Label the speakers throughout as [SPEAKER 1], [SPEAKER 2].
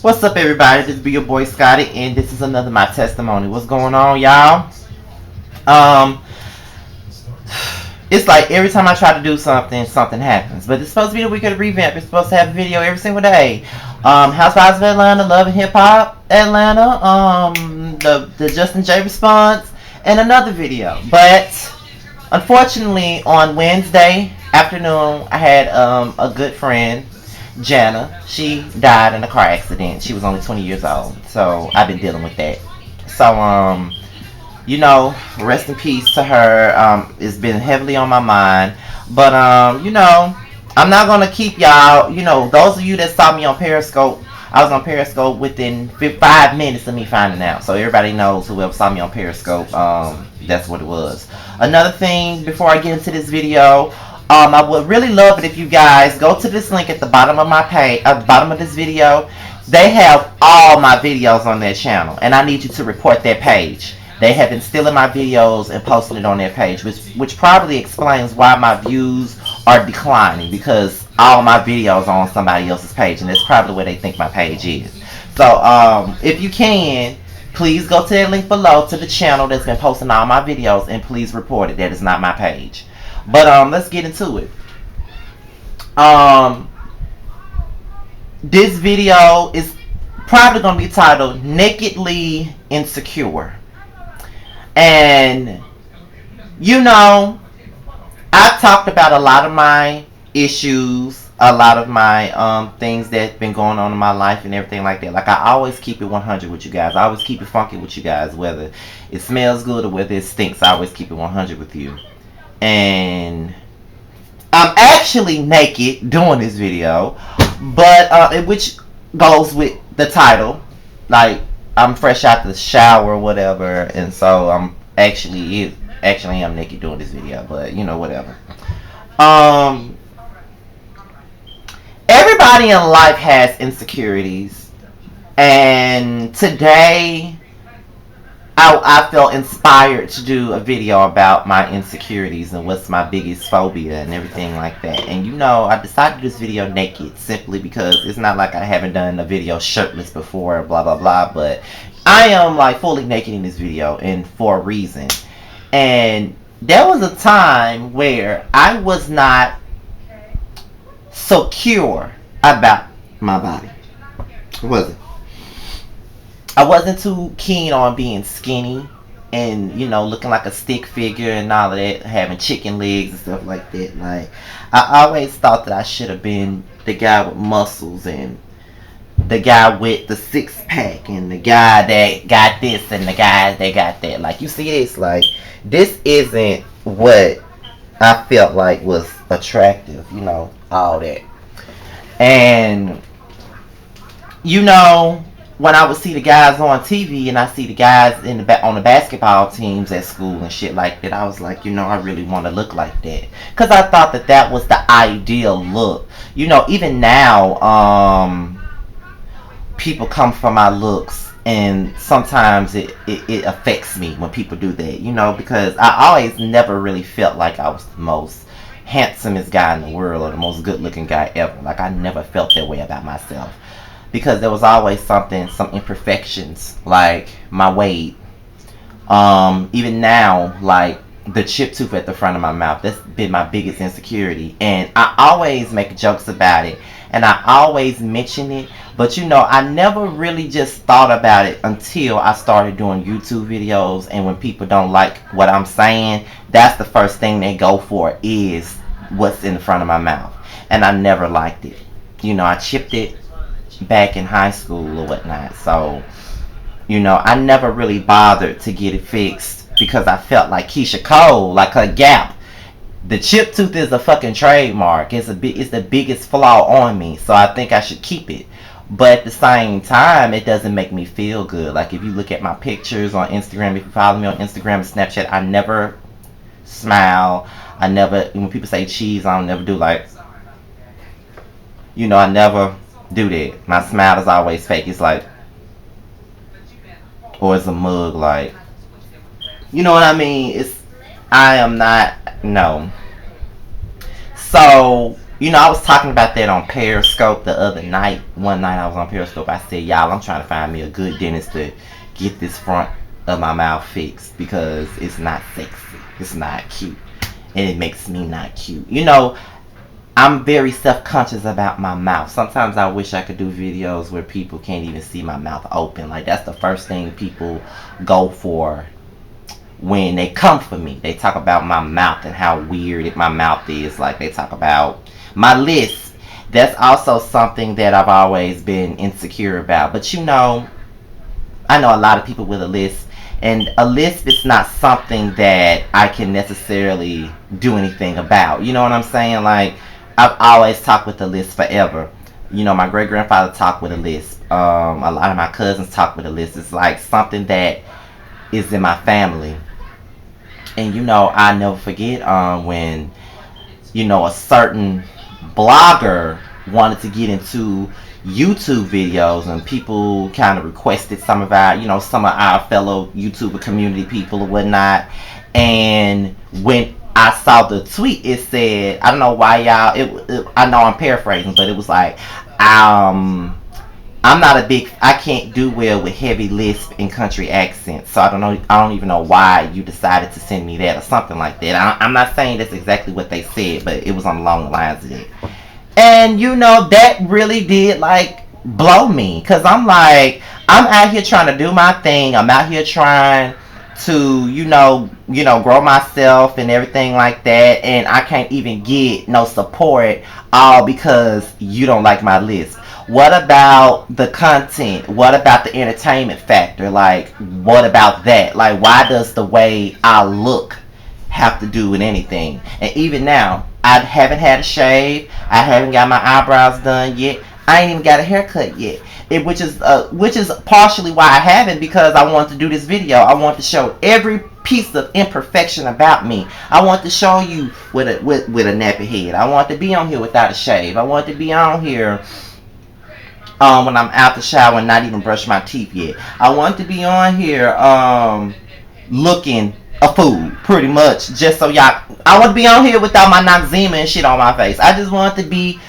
[SPEAKER 1] What's up, everybody? This be your boy Scotty, and this is another my testimony. What's going on, y'all? Um, it's like every time I try to do something, something happens. But it's supposed to be the week of the revamp. It's supposed to have a video every single day. Housewives of Atlanta, Love and Hip Hop Atlanta, the Justin J response, and another video. But unfortunately, on Wednesday afternoon, I had a good friend, Jana. She died in a car accident. She was only 20 years old. So I've been dealing with that. So rest in peace to her. It's been heavily on my mind. But I'm not gonna keep y'all. Those of you that saw me on Periscope, I was on Periscope within 5 minutes of me finding out. So everybody knows, whoever saw me on Periscope, that's what it was. Another thing before I get into this video, I would really love it if you guys go to this link at the bottom of my page, at the bottom of this video. They have all my videos on their channel, and I need you to report their page. They have been stealing my videos and posting it on their page, which probably explains why my views are declining, because all my videos are on somebody else's page, and that's probably where they think my page is. So if you can, please go to that link below to the channel that's been posting all my videos, and please report it. That is not my page. But let's get into it. This video is probably going to be titled Nakedly Insecure. And I've talked about a lot of my issues, a lot of my things that's been going on in my life and everything like that. Like, I always keep it 100 with you guys. I always keep it funky with you guys, whether it smells good or whether it stinks. I always keep it 100 with you. And I'm actually naked doing this video, but which goes with the title. Like, I'm fresh out the shower or whatever, and so I'm actually am naked doing this video, but whatever. Everybody in life has insecurities, and today I felt inspired to do a video about my insecurities and what's my biggest phobia and everything like that. And I decided to do this video naked simply because it's not like I haven't done a video shirtless before, blah blah blah, but I am like fully naked in this video, and for a reason. And there was a time where I was not secure about my body. Was it? I wasn't too keen on being skinny and, looking like a stick figure and all of that, having chicken legs and stuff like that. Like, I always thought that I should have been the guy with muscles and the guy with the six pack and the guy that got this and the guys that got that. Like, you see this? Like, this isn't what I felt like was attractive, all that. And, when I would see the guys on TV and I see the guys on the basketball teams at school and shit like that, I was like, I really want to look like that. Because I thought that was the ideal look. Even now, people come for my looks, and sometimes it affects me when people do that, because I always never really felt like I was the most handsomest guy in the world or the most good looking guy ever. Like, I never felt that way about myself. Because there was always some imperfections, like my weight. Even now, like the chip tooth at the front of my mouth, that's been my biggest insecurity. And I always make jokes about it, and I always mention it. But I never really just thought about it until I started doing YouTube videos. And when people don't like what I'm saying, that's the first thing they go for, is what's in the front of my mouth. And I never liked it. I chipped it back in high school or whatnot. So, I never really bothered to get it fixed because I felt like Keisha Cole, like her Gap. The chip tooth is a fucking trademark. It's the biggest flaw on me. So I think I should keep it. But at the same time, it doesn't make me feel good. Like, if you look at my pictures on Instagram, if you follow me on Instagram and Snapchat, I never smile. I never, when people say cheese, I don't never do like, I never do that. My smile is always fake. It's like, or it's a mug, like, you know what I mean? I am not, no. So You know, I was talking about that on Periscope the other night. One night I was on Periscope. I said, y'all, I'm trying to find me a good dentist to get this front of my mouth fixed because it's not sexy. It's not cute. And it makes me not cute. You know, I'm very self-conscious about my mouth. Sometimes I wish I could do videos where people can't even see my mouth open. Like, that's the first thing people go for when they come for me. They talk about my mouth and how weird my mouth is. Like, they talk about my lisp. That's also something that I've always been insecure about. But you know, I know a lot of people with a lisp, and a lisp is not something that I can necessarily do anything about. You know what I'm saying? Like, I've always talked with a lisp forever. You know, my great grandfather talked with a lisp. A lot of my cousins talk with a lisp. It's like something that is in my family. And you know, I never forget when, you know, a certain blogger wanted to get into YouTube videos, and people kind of requested some of our, you know, some of our fellow YouTuber community people or whatnot. And when I saw the tweet, it said, I don't know why y'all, I know I'm paraphrasing, but it was like, I'm not a big, I can't do well with heavy lisp and country accents. So I don't even know why you decided to send me that or something like that. I'm not saying that's exactly what they said, but it was along the lines of it. And you know, that really did like blow me. Cause I'm like, I'm out here trying to do my thing. I'm out here trying to, grow myself and everything like that. And I can't even get no support all because you don't like my list. What about the content? What about the entertainment factor? Like, what about that? Like, why does the way I look have to do with anything? And even now, I haven't had a shave. I haven't got my eyebrows done yet. I ain't even got a haircut yet. Which is partially why I haven't, because I want to do this video. I want to show every piece of imperfection about me. I want to show you with a nappy head. I want to be on here without a shave. I want to be on here when I'm out the shower and not even brush my teeth yet. I want to be on here looking a fool, pretty much, just so y'all. I want to be on here without my Noxzema and shit on my face. I just want to be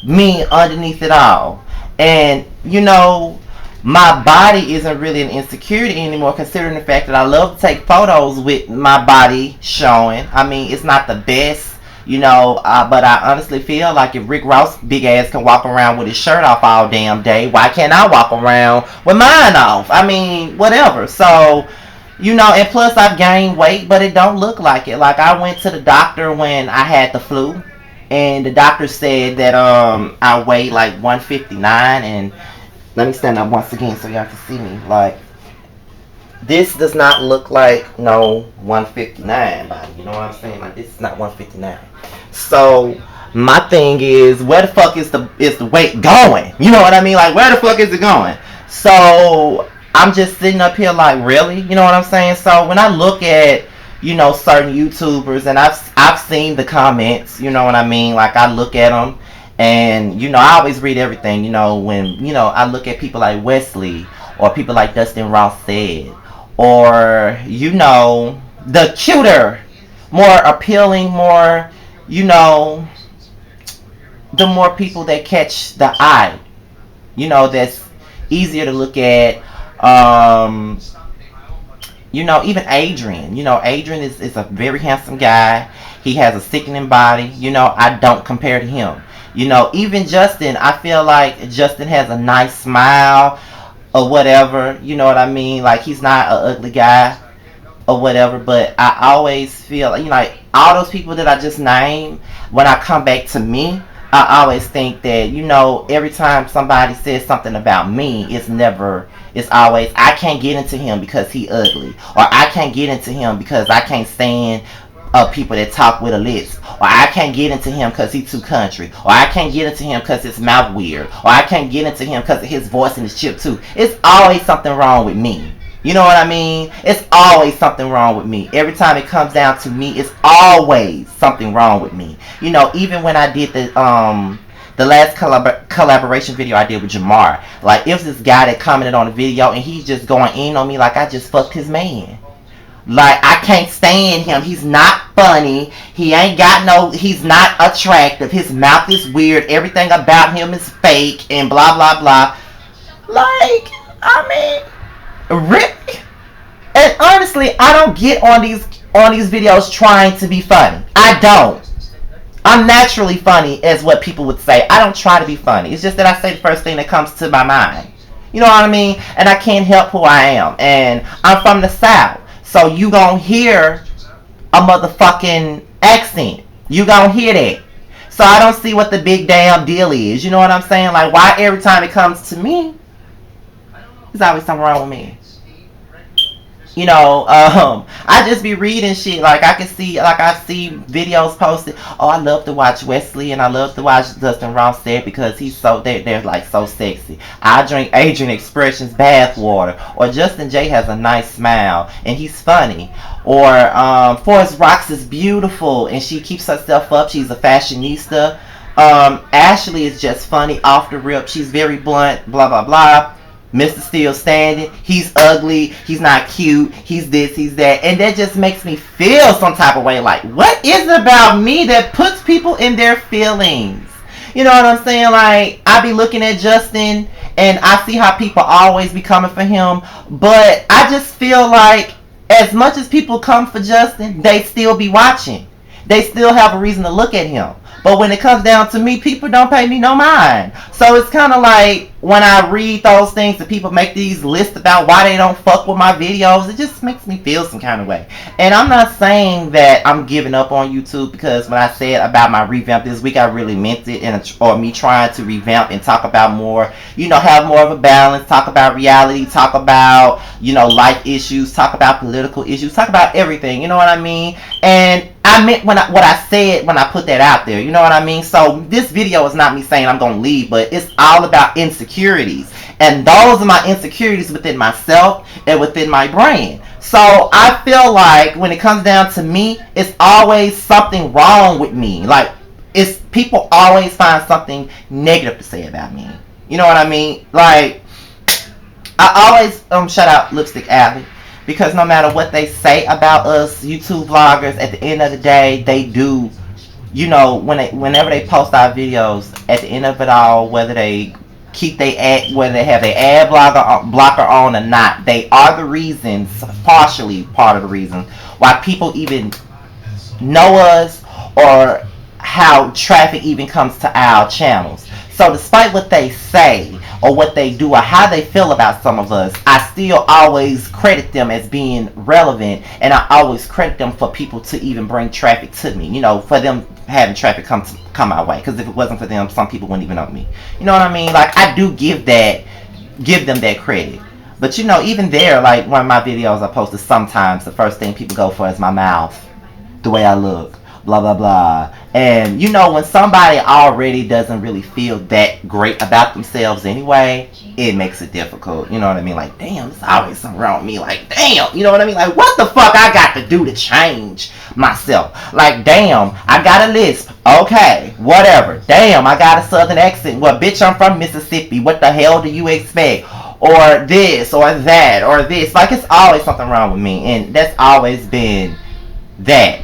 [SPEAKER 1] me underneath it all. And you know, my body isn't really an insecurity anymore, considering the fact that I love to take photos with my body showing. I mean, it's not the best, but I honestly feel like if Rick Ross big ass can walk around with his shirt off all damn day, why can't I walk around with mine off? I mean, whatever. So, and plus I've gained weight, but it don't look like it. Like, I went to the doctor when I had the flu, and the doctor said that I weighed like 159. And let me stand up once again so y'all can see me. Like, this does not look like no 159 body. You know what I'm saying? Like, this is not 159. So my thing is, where the fuck is the weight going? You know what I mean? Like, where the fuck is it going? So I'm just sitting up here like, really? You know what I'm saying? So when I look at, certain YouTubers, and I've seen the comments, you know what I mean? Like, I look at them, and, I always read everything, when, I look at people like Wesley, or people like Dustin Ross said, or, the cuter, more appealing, more, the more people that catch the eye, that's easier to look at. Even Adrian. Adrian is a very handsome guy. He has a sickening body. I don't compare to him. Even Justin, I feel like Justin has a nice smile or whatever. You know what I mean? Like, he's not an ugly guy or whatever. But I always feel, like, all those people that I just named, when I come back to me, I always think that, every time somebody says something about me, it's always, I can't get into him because he ugly. Or I can't get into him because I can't stand people that talk with a lisp. Or I can't get into him because he's too country. Or I can't get into him because his mouth weird. Or I can't get into him because of his voice and his chip too. It's always something wrong with me. You know what I mean? It's always something wrong with me. Every time it comes down to me, it's always something wrong with me. Even when I did the last collaboration video I did with Jamar, like, it was this guy that commented on the video, and he's just going in on me like I just fucked his man. Like, I can't stand him. He's not funny. He ain't got no, he's not attractive. His mouth is weird. Everything about him is fake and blah, blah, blah. Like, I mean, really? And honestly, I don't get on these videos trying to be funny. I don't. I'm naturally funny, as what people would say. I don't try to be funny. It's just that I say the first thing that comes to my mind. You know what I mean? And I can't help who I am. And I'm from the South. So you gonna hear a motherfucking accent. You gonna hear that. So I don't see what the big damn deal is. You know what I'm saying? Like, why every time it comes to me, there's always something wrong with me. You know, I just be reading shit. Like, I see videos posted. Oh, I love to watch Wesley and I love to watch Dustin Ronstadt because he's so, they're like so sexy. I drink Adrian Expressions bathwater. Or Justin J has a nice smile and he's funny. Or Forrest Rocks is beautiful and she keeps herself up. She's a fashionista. Ashley is just funny off the rip. She's very blunt, blah, blah, blah. Mr. Still Standing, he's ugly, he's not cute, he's this, he's that, and that just makes me feel some type of way. Like, what is it about me that puts people in their feelings? You know what I'm saying? Like, I be looking at Justin and I see how people always be coming for him, but I just feel like as much as people come for Justin, they still be watching. They still have a reason to look at him. But when it comes down to me, people don't pay me no mind. So it's kind of like when I read those things that people make these lists about why they don't fuck with my videos, it just makes me feel some kind of way. And I'm not saying that I'm giving up on YouTube, because when I said about my revamp this week, I really meant it, or me trying to revamp and talk about more, you know, have more of a balance, talk about reality, talk about, you know, life issues, talk about political issues, talk about everything, you know what I mean? And I meant what I said when I put that out there, you know what I mean? So this video is not me saying I'm going to leave, but it's all about insecurities. And those are my insecurities within myself and within my brain. So I feel like when it comes down to me, it's always something wrong with me. Like, it's people always find something negative to say about me. You know what I mean? Like, I always shout out Lipstick Alley. Because no matter what they say about us YouTube vloggers, at the end of the day, they do, you know, whenever they post our videos, at the end of it all, whether they keep their ad, whether they have their ad blocker on or not, they are the reasons, partially part of the reason, why people even know us or how traffic even comes to our channels. So despite what they say or what they do or how they feel about some of us, I still always credit them as being relevant, and I always credit them for people to even bring traffic to me, you know, for them having traffic come my way, because if it wasn't for them, some people wouldn't even know me. You know what I mean? Like, I do give them that credit. But you know, even there, like one of my videos I posted, sometimes the first thing people go for is my mouth, the way I look, blah blah blah. And you know, when somebody already doesn't really feel that great about themselves anyway, it makes it difficult. You know what I mean? Like, damn, there's always something wrong with me. Like, damn, you know what I mean? Like, what the fuck I got to do to change myself? Like, damn, I got a lisp. Okay, whatever. Damn, I got a southern accent. Well, bitch, I'm from Mississippi. What the hell do you expect? Or this, or that, or this. Like, it's always something wrong with me. And that's always been that.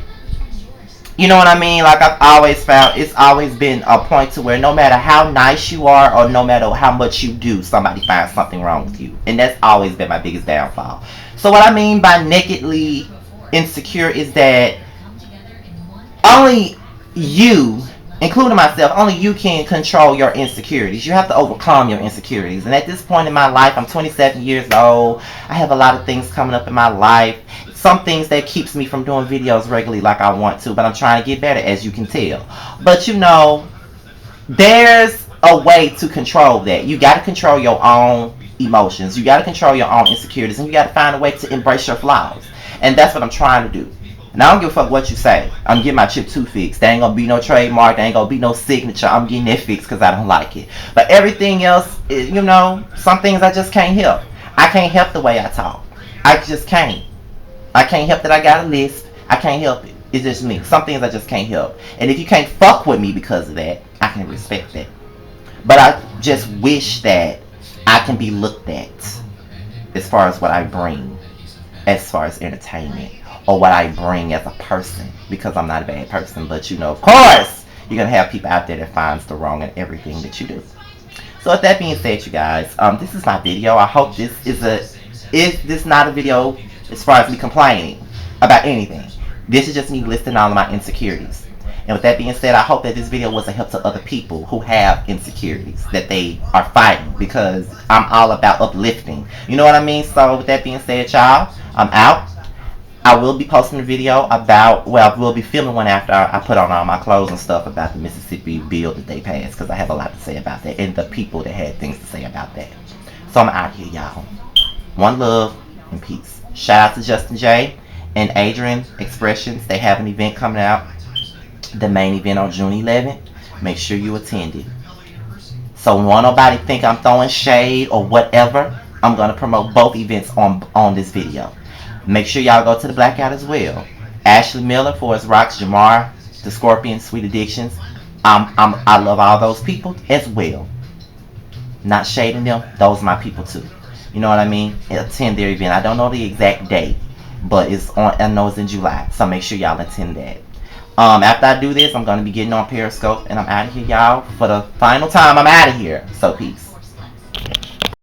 [SPEAKER 1] You know what I mean? Like, I've always found it's always been a point to where no matter how nice you are or no matter how much you do, somebody finds something wrong with you. And that's always been my biggest downfall. So what I mean by nakedly insecure is that only you, including myself, only you can control your insecurities. You have to overcome your insecurities. And at this point in my life, I'm 27 years old. I have a lot of things coming up in my life. Some things that keeps me from doing videos regularly like I want to, but I'm trying to get better, as you can tell. But you know, there's a way to control that. You got to control your own emotions. You got to control your own insecurities, and you got to find a way to embrace your flaws. And that's what I'm trying to do. And I don't give a fuck what you say. I'm getting my chip 2 fixed. There ain't gonna be no trademark. There ain't gonna be no signature. I'm getting that fixed because I don't like it. But everything else, is, you know, some things I just can't help. I can't help the way I talk. I just can't. I can't help that I got a lisp. I can't help it. It's just me. Some things I just can't help. And if you can't fuck with me because of that, I can respect that. But I just wish that I can be looked at as far as what I bring. as far as entertainment or what I bring as a person, because I'm not a bad person. But you know, of course, you're gonna have people out there that finds the wrong in everything that you do. So with that being said, you guys, this is my video. I hope this not a video as far as me complaining about anything. This is just me listing all of my insecurities. And with that being said, I hope that this video was a help to other people who have insecurities that they are fighting, because I'm all about uplifting. You know what I mean? So with that being said, y'all, I'm out. I will be posting a video about, well, we'll be filming one after I put on all my clothes and stuff about the Mississippi bill that they passed, because I have a lot to say about that and the people that had things to say about that. So I'm out here, y'all. One love and peace. Shout out to Justin J and Adrian Expressions. They have an event coming out, the main event on June 11th. Make sure you attend it. So won't nobody think I'm throwing shade or whatever. I'm going to promote both events on this video. Make sure y'all go to the Blackout as well. Ashley Miller, Forest Rocks, Jamar, The Scorpions, Sweet Addictions. I love all those people as well. Not shading them. Those are my people too. You know what I mean? Attend their event. I don't know the exact date, but it's on. I know it's in July. So make sure y'all attend that. After I do this, I'm gonna be getting on Periscope, and I'm out of here, y'all. For the final time, I'm out of here. So peace.